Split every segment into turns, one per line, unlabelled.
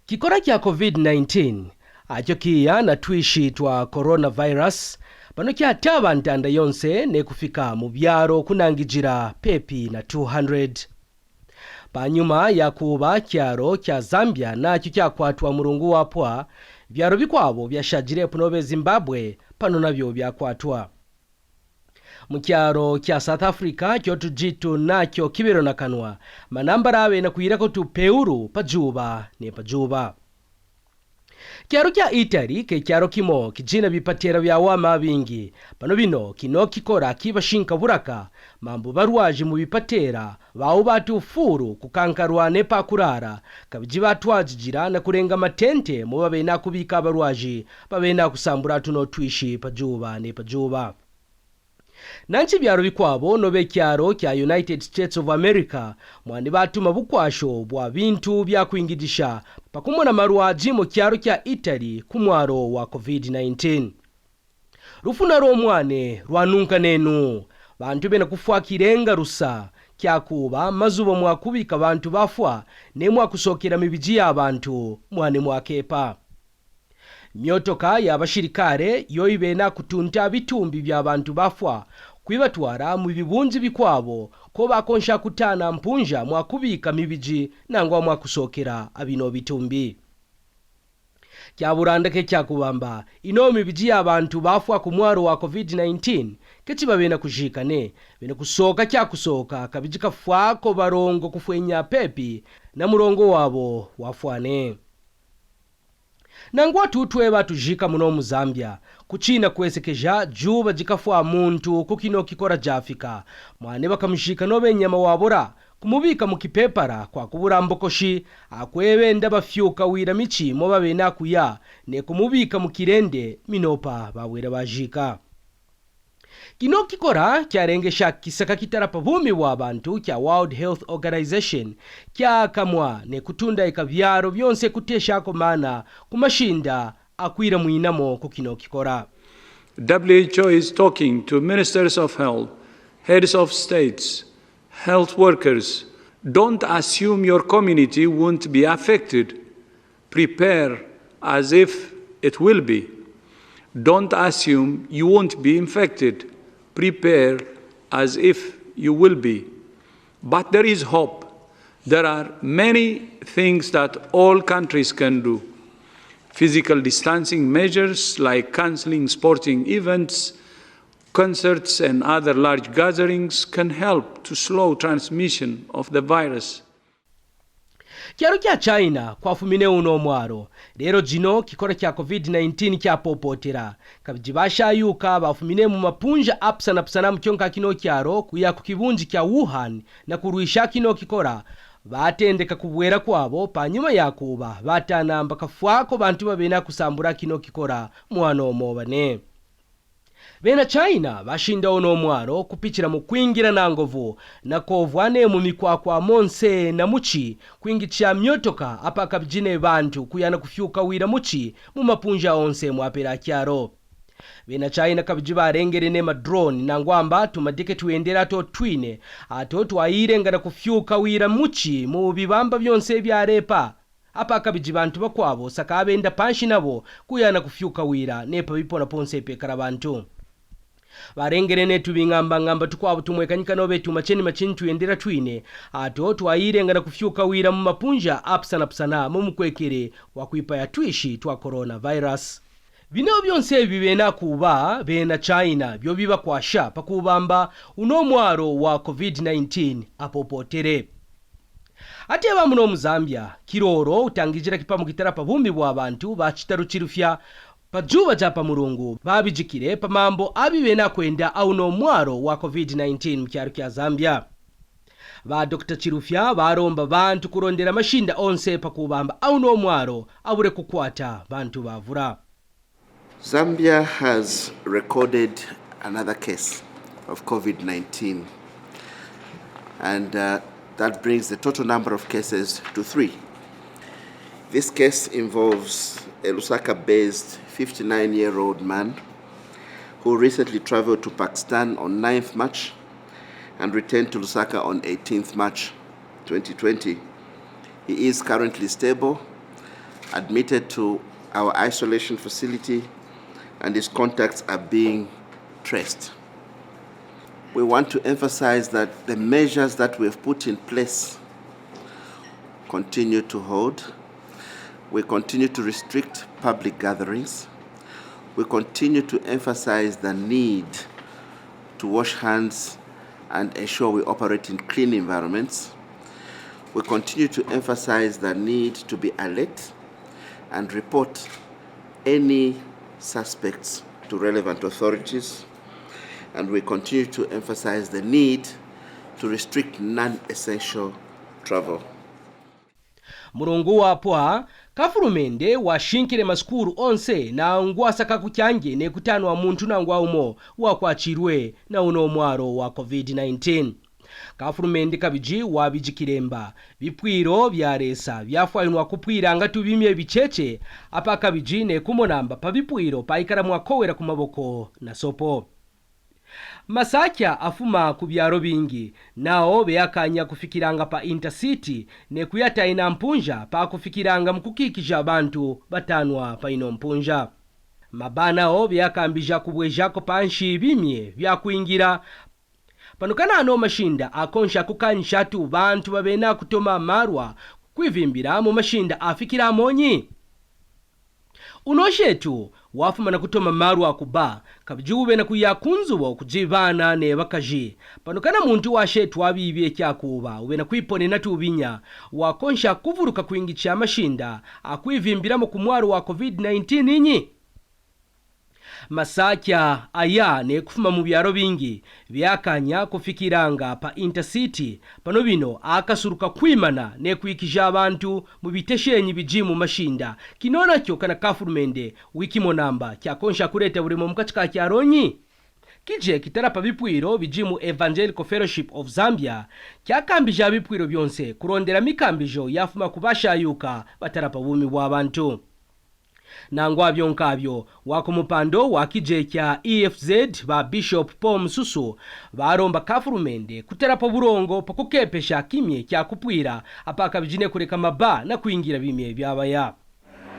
Kikora kya COVID-19 acho kiya na twishi twa coronavirus pano kyata abantu yonse ne kufika mu byaro kunangijira pepi na 200. Panyuma ya kuba kyaro kya Zambia nacho kyakwatwa mulungu wapwa byaro bikwabo byashajire punobe Zimbabwe pano nabyo byakwatwa. Mu kyaro kya South Africa kyotu jitu nakyo kibero na kanwa manambara abe na kuyirako tu peuru pajuba ne pajuba. Kyaro kya Italy ke kyaro kimo kijina bipatera bya wama bingi pano bino kino kikora kibashinka buraka mambo barwaje mu bipatera bawo batu furu kukankarwa ne pakurara kabiji batwajijira na kurenga matente mu babe na kubika abarwaje babe na kusambura tuno twishi pajuba ne pajuba. Nanchi byaro bikwabo nobe kyaro kya United States of America mwani batuma bukwasho bwa bintu bya kuingidisha pakumona marwaji mu kyaro kya Italy kumwaro wa COVID-19. Rufuna romwane rwanunka nenu bantu bena kufwa kirenga rusa kyakuba mazubo mwakubika bantu bafwa ne mwakusokera mibiji y'abantu mwane mwakepa. Myotoka y'abashirikare yoibena kutunta bitumbi by'abantu bafwa kwibatwara mu bibunzi bikwabo ko bakonsha kutana mpunja mwakubika mibiji nangwa mwakusokera abino bitumbi. Kyaburandake kyakubamba ino mibiji y'abantu bafwa ku mwaro wa COVID-19 kechibabena kujikane bene kusoka kyakusoka kabiji kafwa ko barongo kufwenya pepi na murongo wabo wafwane. Nangwa tutwe batujika muno mu Zambia kuchina kwesekeja juba jikafwa muntu kukino kikora jafika mwane bakamshika nobe nyama wabora kumubika mu kipepara kwa kubura mbokoshi akwebe ndabafyuka wira michi mo babe nakuya ne kumubika mu kirende minopa bawera bajika. Kino kikora kyarengesha kisaka kitarapa bumi wa bantu kya World Health Organization kya kamwa ne kutunda ikavyaro byonse kutesha komana kumashinda akwira muinamo kukino kikora.
WHO is talking to ministers of health, heads of states, health workers. Don't assume your community won't be affected. Prepare as if it will be. Don't assume you won't be infected. Prepare as if you will be. But there is hope. There are many things that all countries can do. Physical distancing measures like cancelling sporting events, concerts and other large gatherings can help to slow transmission of the virus.
Kyaro kya China kwa fumine uno mwaro rero jino kikora kya COVID-19 kya popotera kabijibasha yuka bafumine mu mapunja apsana mu kyonka kino kyaro kuya kukibunji kya Wuhan na kuruisha kino kikora batendeka kubwera kwabo panyuma yakuba batanamba kafwako bantu babena kusambura kino kikora mwano mobane. Bena China bashinda ono mwaro kupichira mu kwingira na ngovu na kovwane mu mikwakwa monse na muchi kwingicha myotoka apa kabjine bantu kuyana kufyuka wira muchi mu mapunja onse mwapera kyaro. Bena China kabijiba rengere ne drone nangwamba tumadike tuendera to twine ato twaire ngana kufyuka wira muchi mu bibamba byonse byarepa apa kabijibantu bakwabo sakabenda panshi nabo kuyana kufyuka wira nepa bipona ponse pekara bantu. Barengere ne tubingamba tukwabo tumwekanyika nobe tumacheni machini tuendera twine ato twaire ngana kufyuka wira mu mapunja apsana mu mukwekere wa kuipa ya twishi twa coronavirus. Bino byonse bibena kuba bena China byo biba kwasha pakubamba uno mwaro wa COVID-19 apopotere. Ateba muno mu Zambia kiroro utangijira kipamu kitarapa bumbi bwa bantu bachitarukirufya pajuba japa mulungu babijikire pamambo abibena kwenda auno mwaro wa COVID-19 mu kyaro kya Zambia. Ba Dr. Chirufya baromba bantu kurondera mashinda onse pakubamba auno mwaro abure kukwata bantu bavura.
Zambia has recorded another case of COVID-19, and that brings the total number of cases to 3. This case involves a Lusaka-based 59-year-old man who recently traveled to Pakistan on 9th March and returned to Lusaka on 18th March 2020. He is currently stable admitted to our isolation facility, and his contacts are being traced. We want to emphasize that the measures that we have put in place continue to hold. We continue to restrict public gatherings. We continue to emphasize the need to wash hands and ensure we operate in clean environments. We continue to emphasize the need to be alert and report any suspects to relevant authorities. And we continue to emphasize the need to restrict non-essential travel.
Mulungu wapwa kafulumende washinkile maskulu onse na ngwasaka kuchange ne kutano wa muntu na ngwaumo wakwachirwe na uno mwaro wa COVID-19. Kafulumende kabiji wabijikilemba bipwiro byaresa byafwayinwa kupwira ngati bimye bicheche apa kabiji ne kumonamba pa bipwiro paikara mwakowera kumaboko na sopo. Masakya afuma ku byaro bingi nao beyakanya kufikiranga pa intercity ne kuyata ina mpunja pa kufikiranga mkukikija abantu batanwa pa ino mpunja. Mabana o beyakambija kubwejako panshi bimye byakuingira panukana ano mashinda akonsha kukanisha tu bantu babena kutoma marwa kwivimbira mu mashinda afikira monyi. Unoshetu wafuma na kutoma marwa kuba kabijube na kuyakunzubo kujibana ne bakaji panukana muntu washetu wabibye kyakuba ube na kwipone na tubinya wakonsha kuvuruka kuingicha mashinda akwivimbira mu kumwaro wa COVID-19 inyi. Masakya aya ne kufuma mu byaro bingi byakanya kufikiranga pa intercity pano bino akasuruka kwimana ne kwikija abantu mu biteshenyi bijimu mashinda kinona kyo kana kafulumende wikimonamba kyakonsha kureta burimo mukachika kyaronyi kije kitarapa bipwiro bijimu Evangelical Fellowship of Zambia kyakambija bipwiro byonse kurondera mikambijo yafuma kubashayuka batarapa bumi bw'abantu. Nangwa byonkabyo wakumupando wakije kya EFZ ba Bishop Paul Msusu baromba kafulumende kuterapo burongo pakukepesha kimye kya kupwira apaka bijine kureka maba na kuingira bimye byabaya.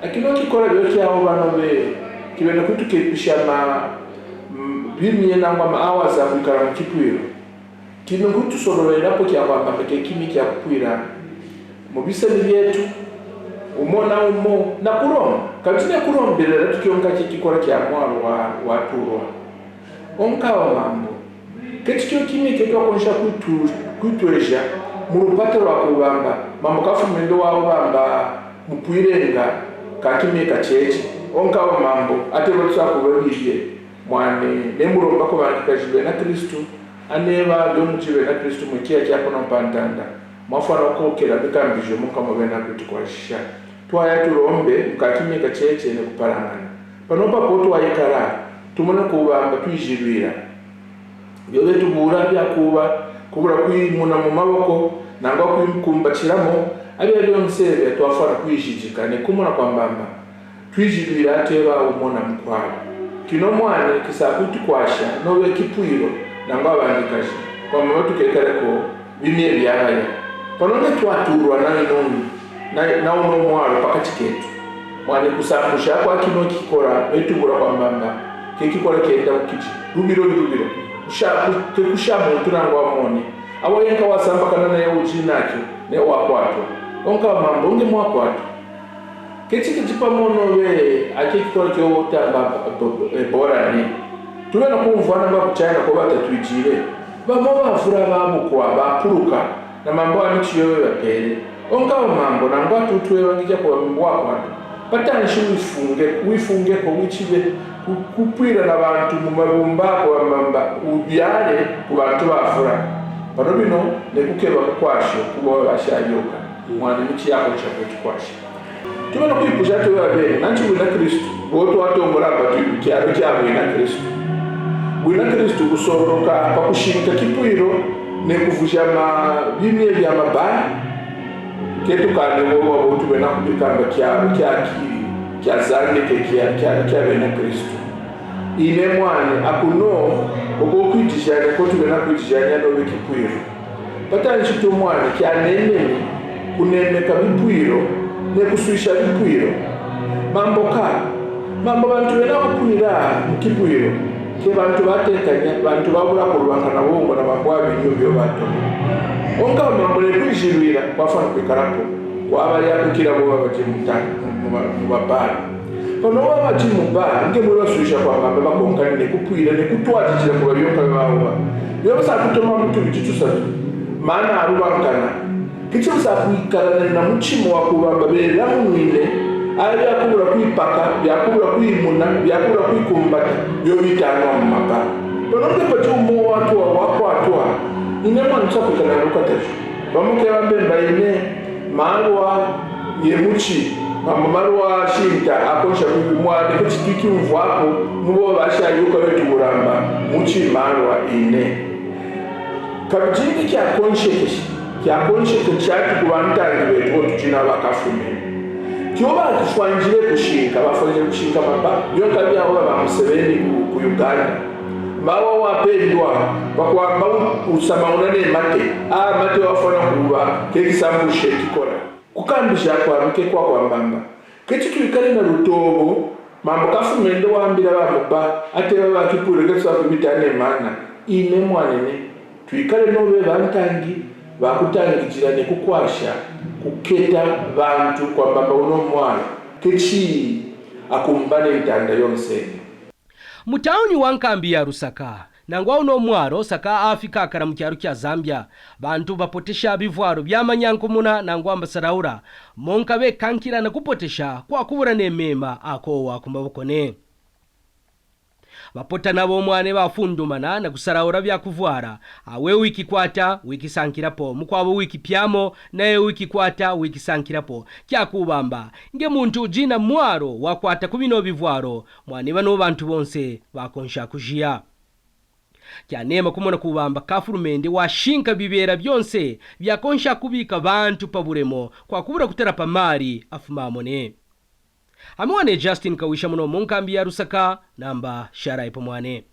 Akino kikora byo kyaho banobe kibene kutukepesha bimye nangwa maawa za kukara mu kipwiro. Kino kutusororera po kya kwamba peke kimye kya kupwira mu bisani byetu umona umo na kuroma kabisa kurombera tukionga kikikora kya mwaro wa turwa onkawa mambo ketikyo kimwe ketokonsha kutweja mu rupato rwa kubamba mambo kafumendo wao bamba mupwirenga kakimye kacheche onkawa mambo atebotsa kubabije mwane nemuromba ko bandikajiwe na Kristo aneba domujiwe na Kristo mukiya cyakona mpantanda mwafana ko kera bikambijo mukamubena kutikwasha twaya turombe mukakimye kacheche ne kuparangana panopa poto wayikara tumone kubamba twijibira byobe tubura byakuba kubura kwimuna mu maboko nangwa kwimkumbakiramo abiya byonsebe twafara kwijijika ne kumona kwambamba twijibira teba umona mkwabo kino mwane kisakuti kwasha nowe kipwiro nangwa bandikaje kwa mama tukekareko bimye byahaya panone twaturwa na uno mwaro pakati ketu mwane kusambusha kwa kino kikora betubura kwambamba kikikora kenda ukiji rubiro kushamu tunangwa mone abo yenka wasamba kana na ujinaki ne wakwatwa onka mambo unge mwakwatwa kitikipa mono we akikikora kyo tamba bora ni tubena kumvana nga kuchina ko batatwijire bamwe bafura bamukwa bapuruka na mambo amichiyo yapere onka mambo nangwa tutwe wangija kwa mbwa kwa patanshi wifunge ko wichibe kupwira na bantu mu mabumba kwa mamba ubyare ku bantu bafura bano bino ne kukeba kwasho kubo bashayoka mwana michi yako chako kwasho tubona kwipuja to yabe nanchi wina Kristo woto watombora batu cyaro cyabo wina Kristo wina Kristo kusoroka pakushimika kipwiro ne kuvusha bimye bya mabaya ketu kane wo wabo tubena kubikamba kya zandike kya bena Kristo ine mwane akuno ogo kwitijanya ko tubena kwitijanya no bikipwiro patanshi to mwane kya nene kunemeka bipwiro nekusuisha bipwiro mambo bantu bena kupwira mukipwiro ke bantu batekanya bantu babula kulwangana bongo na mambo abinyubyo bato onka mambo nekwijirwira kwafana kwikarapo kwaba yakukira bo babajimutana mu babana kono babajimubana nge muri basuisha kwa mambo bakonkana nekupwira nekutwatira ku babyoka bawo yo basa kutoma mutu bitusatu mana arubangana kicho sakuikarana na muchimo wa kubamba bera munine ari yakubura kwipaka yakubura kwimuna yakubura kwikumbata byo bitano mu mapa bononde ko tumo watu atwa ine mwanza kukana rukataje bamuke bambe mbayine marwa yemuchi marwa shinta akonsha kubimwade ko kitiki mvwapo nubo bashayuka betu buramba muchi marwa ine kabijingi kya kyakonsheke kyati kubantangi betu otuchina bakafume kyoba kufwanjire kushinka bafanyije kushinka baba byonka byawo bamusebeni ku Uganda bawo wapendwa bakwamba usamauna ne mate wafana kuba kekisambu shekikora kukambisha kwa mke kwa kwambamba ketikikali na rutobo mambo kafumende wambira baba ate baba kipure ketsa kubitane mana ine mwanene tuikale nobe bantangi bakutangikira ne kukwasha kuketa bantu kwa baba uno mwana kechi akumbane ntanda yonse
mutauni wankambi ya Rusaka nangwa uno mwaro saka afika akara mu kyaro kya Zambia bantu bapotesha bivwaro byamanyankomuna nangwa ambasaraura monkabe kankira na kupotesha kwa kubura nemema akowa kumbabukone bapota nabo mwane bafundumana na kusaraura byakuvwara awe wiki kwata wiki sankirapo mukwabo wiki pyamo naye wiki kwata wiki sankirapo kyakubamba nge muntu jina mwaro wakwata kubino bivwaro mwane bano bantu bonse bakonsha kujia kyanema kumona kubamba kafurumende washinka bibera byonse byakonsha kubika bantu paburemo kwa kubura kutera pamari afumamone Amwane Justine Kawisha muno munkambi ya Rusaka namba shara ipo mwane.